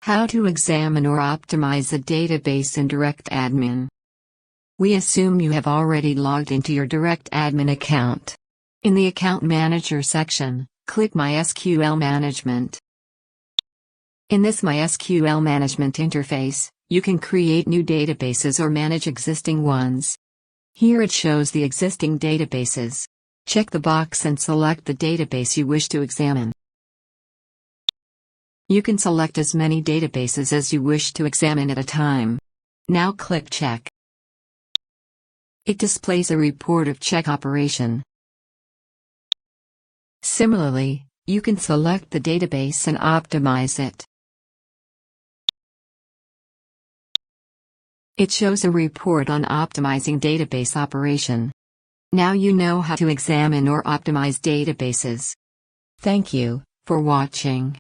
How to examine or optimize a database in DirectAdmin. We assume you have already logged into your DirectAdmin account. In the Account Manager section, click MySQL Management. In this MySQL Management interface, you can create new databases or manage existing ones. Here it shows the existing databases. Check the box and select the database you wish to examine. You can select as many databases as you wish to examine at a time. Now click Check. It displays a report of check operation. Similarly, you can select the database and optimize it. It shows a report on optimizing database operation. Now you know how to examine or optimize databases. Thank you for watching.